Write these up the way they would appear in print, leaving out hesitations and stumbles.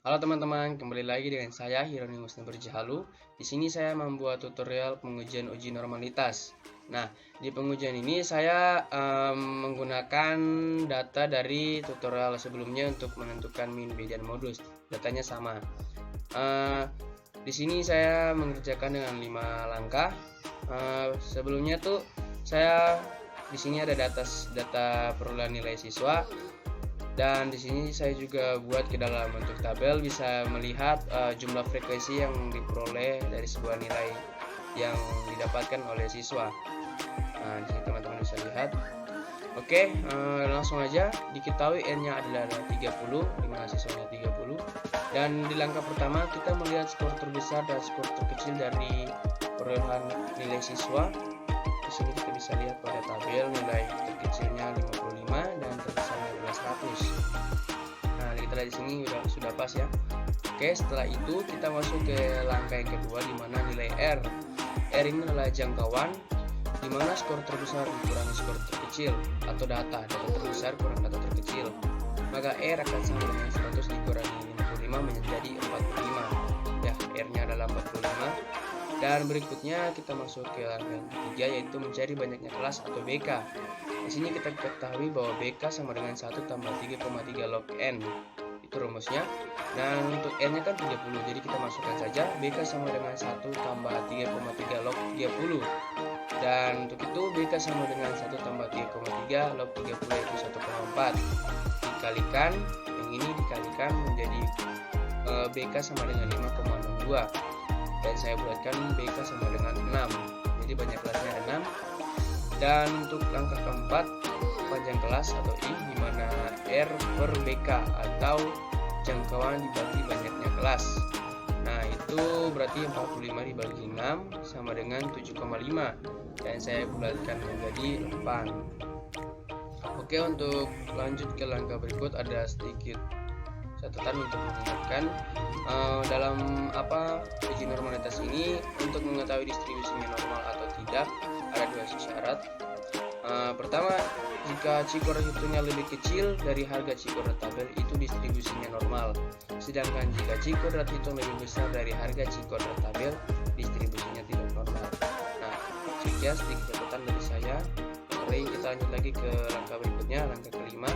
Halo teman-teman, kembali lagi dengan saya Hieronymus Nuberjahalu. Di sini saya membuat tutorial pengujian uji normalitas. Nah, di pengujian ini saya menggunakan data dari tutorial sebelumnya untuk menentukan min, b, dan modus. Datanya sama. Di sini saya mengerjakan dengan 5 langkah. Sebelumnya tuh saya di sini ada data perolehan nilai siswa. Dan di sini saya juga buat ke dalam bentuk tabel, bisa melihat jumlah frekuensi yang diperoleh dari sebuah nilai yang didapatkan oleh siswa. Nah, di sini teman-teman bisa lihat. Oke, langsung aja. Diketahui N-nya adalah 30, di mana siswanya 30. Dan di langkah pertama kita melihat skor terbesar dan skor terkecil dari perolehan nilai siswa. Di sini kita bisa lihat pada tabel nilai terkecilnya 55 dan terbesarnya adalah 100. Nah, kita lihat di sini sudah pas ya. Oke, setelah itu kita masuk ke langkah yang kedua, di mana nilai R. R ini adalah jangkauan, di mana skor terbesar dikurangi skor terkecil atau data terbesar kurang data terkecil. Maka R akan sama dengan 100 dikurangi 55 menjadi 45. Ya, R-nya adalah 45. Dan berikutnya kita masuk ke langkah yang ketiga, yaitu mencari banyaknya kelas atau BK. Di sini kita ketahui bahwa BK sama dengan 1 tambah 3,3 log N. Itu rumusnya. Dan untuk N-nya kan 30, jadi kita masukkan saja BK sama dengan 1 tambah 3,3 log 30. Dan untuk itu BK sama dengan 1 tambah 3,3 log 30 yaitu 1,4. Dikalikan, yang ini dikalikan menjadi BK sama dengan 5,62. Dan saya buatkan BK sama dengan 6, jadi banyak kelasnya ada 6. Dan untuk langkah keempat, panjang kelas atau I, di mana R per BK atau jangkauan dibagi banyaknya kelas. Nah, itu berarti 45 dibagi 6 sama dengan 7,5, dan saya bulatkan menjadi 8. Oke, untuk lanjut ke langkah berikut ada sedikit catatan untuk mengingatkan dalam uji normalitas ini, untuk mengetahui distribusinya normal atau tidak ada 2 syarat. Pertama, jika C-coordinat hitungnya lebih kecil dari harga C-coordinat tabel, itu distribusinya normal. Sedangkan jika C-coordinat hitung lebih besar dari harga C-coordinat tabel, distribusinya tidak normal. Nah, sekian sedikit catatan dari saya. Mari kita lanjut lagi ke langkah berikutnya, langkah kelima.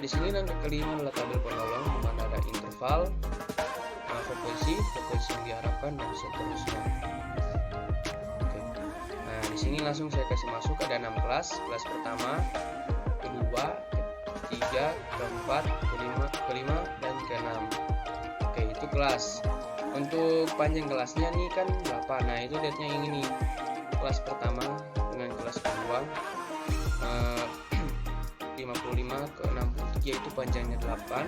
Di sini langkah kelima adalah tabel penolong, di mana ada interval, frekuensi yang diharapkan, dan seterusnya. Oke. Nah, di sini langsung saya kasih masuk, ada 6 kelas. Kelas pertama, kedua, ketiga, keempat, kelima, dan keenam. Oke, itu kelas. Untuk panjang kelasnya nih kan 8. Nah, itu lihatnya yang ini. Kelas pertama dengan kelas kedua, 55 ke 63 itu panjangnya 8,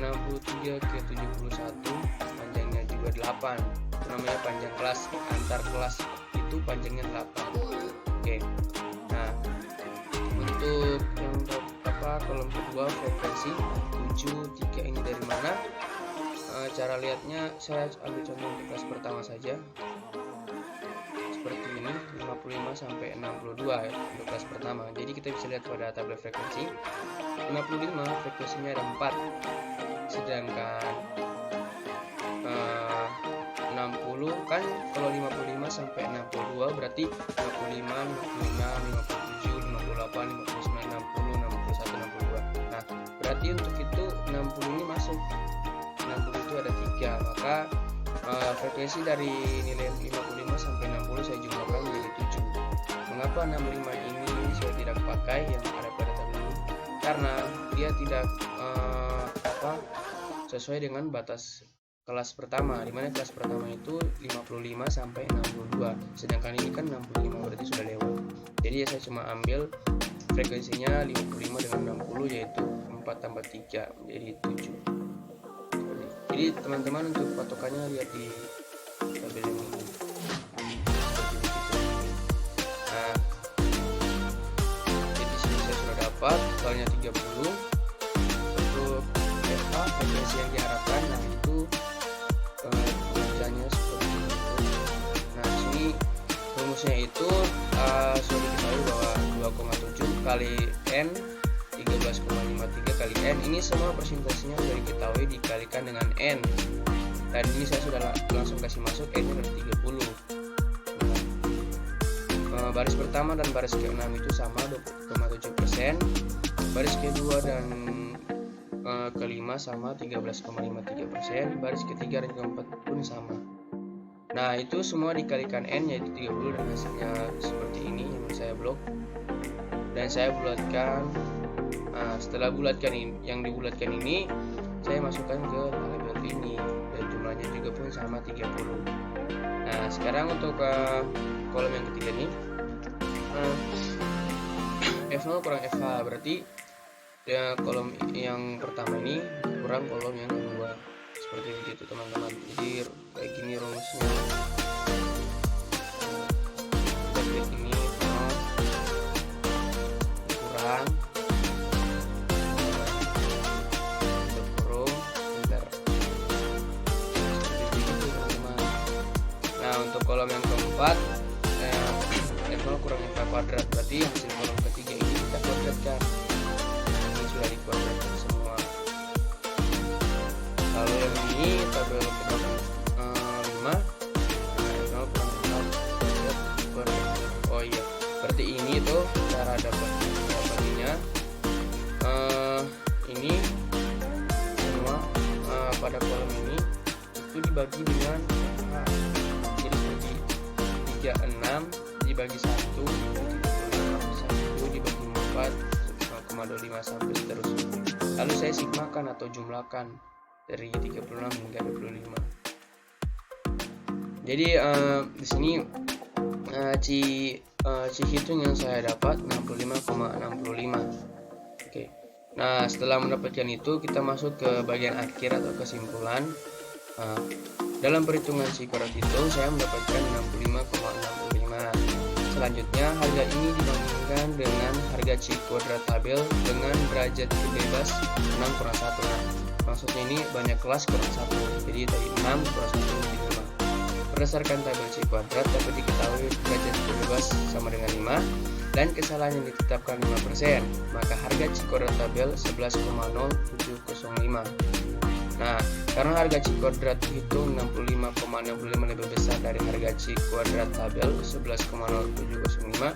63 ke 71 panjangnya juga 8. Itu namanya panjang kelas. Antar kelas itu panjangnya 8. Oke. Nah, untuk yang kolom kedua, frekuensi 73 ini dari mana? Cara lihatnya saya ambil contoh untuk kelas pertama saja. Seperti ini, 55 sampai 62 ya, untuk kelas pertama. Jadi kita bisa lihat pada tabel frekuensi. 55 frekuensinya ada 4. Sedangkan 60 kan, kalau 55 sampai 62 berarti 55, 56, 57, 58, 59, 60, 61, 62. Nah, berarti untuk itu 60 ini masuk. 60 itu ada 3, maka frekuensi dari nilai 55 sampai 60 saya jumlahkan menjadi 7. Mengapa 65 ini saya tidak pakai yang ada pada tabel ini? Karena dia tidak sesuai dengan batas kelas pertama, di mana kelas pertama itu 55 sampai 62. Sedangkan ini kan 65, berarti sudah lewat. Jadi ya saya cuma ambil frekuensinya 55 dengan 60, yaitu 4 tambah 3 menjadi 7. Jadi teman-teman untuk patokannya lihat di tabel ini. Nah, jadi sini saya sudah dapat totalnya 30. Untuk FA, frekuensi yang diharapkan, nah itu bacanya seperti itu. Nah, di sini rumusnya itu sudah diketahui bahwa 2,7 kali N 30 13,53 kali N. Ini semua persentasenya sudah diketahui dikalikan dengan N. Dan ini saya sudah langsung kasih masuk N nya dari 30. Baris pertama dan baris ke-6 itu sama 20,7%. Baris kedua dan kelima sama 13,53%. Baris ketiga dan keempat pun sama. Nah, itu semua dikalikan N yaitu 30 dan hasilnya seperti ini yang saya blok. Dan saya bulatkan. Setelah bulatkan ini, yang dibulatkan ini saya masukkan ke tabel ini dan jumlahnya juga pun sama 30. Nah, sekarang untuk kolom yang ketiga nih, F0 kurang FH, berarti ya kolom yang pertama ini kurang kolom yang kedua, seperti begitu teman-teman. Jadi kayak gini rumusnya. Kita klik ini kurang untuk kolom yang keempat F0 kurang FH kuadrat, berarti hasil kolom ketiga ini kita kuadratkan. Ini sudah dikuadratkan semua. Kalau yang ini tabel ke-5 F0 kurang FH kuadrat. Oh iya, berarti ini tuh cara dapatnya. Ini semua pada kolom ini itu dibagi dengan 6 dibagi 1 dibagi 4 0,25 sampai seterusnya. Lalu saya sigmakan atau jumlahkan dari 36 hingga 25. Jadi di sini ci hitung yang saya dapat 65,65. Oke. Nah, setelah mendapatkan itu kita masuk ke bagian akhir atau kesimpulan. Dalam perhitungan si kuadrat itu saya mendapatkan 65,65. Selanjutnya harga ini dibandingkan dengan harga C kuadrat tabel dengan derajat bebas 6 kurang 1. Nah, maksudnya ini banyak kelas kurang 1. Jadi dari 6 kurang 1 menjadi 5. Berdasarkan tabel C kuadrat dapat diketahui derajat bebas sama dengan 5 dan kesalahan yang ditetapkan 5%. Maka harga C kuadrat tabel 11,0705. Nah, karena harga C kuadrat itu 65,65 lebih besar dari harga C kuadrat tabel 11,0705,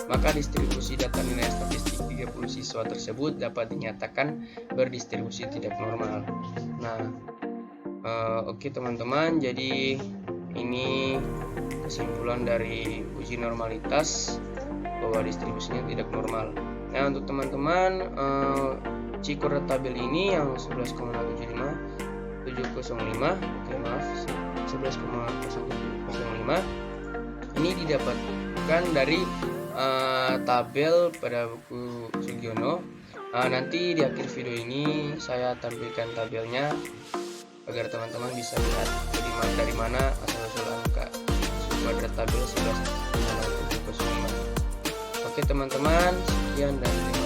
maka distribusi data nilai statistik 30 siswa tersebut dapat dinyatakan berdistribusi tidak normal. Nah, oke teman-teman, jadi ini kesimpulan dari uji normalitas bahwa distribusinya tidak normal. Nah, untuk teman-teman, C kuadrat tabel ini yang 11,705, oke maaf, 11,0705 ini didapatkan dari tabel pada buku Sugiono. Nanti di akhir video ini saya tampilkan tabelnya agar teman-teman bisa lihat dari mana asal-usul angka C kuadrat tabel 11,0705. Oke teman-teman, sekian dan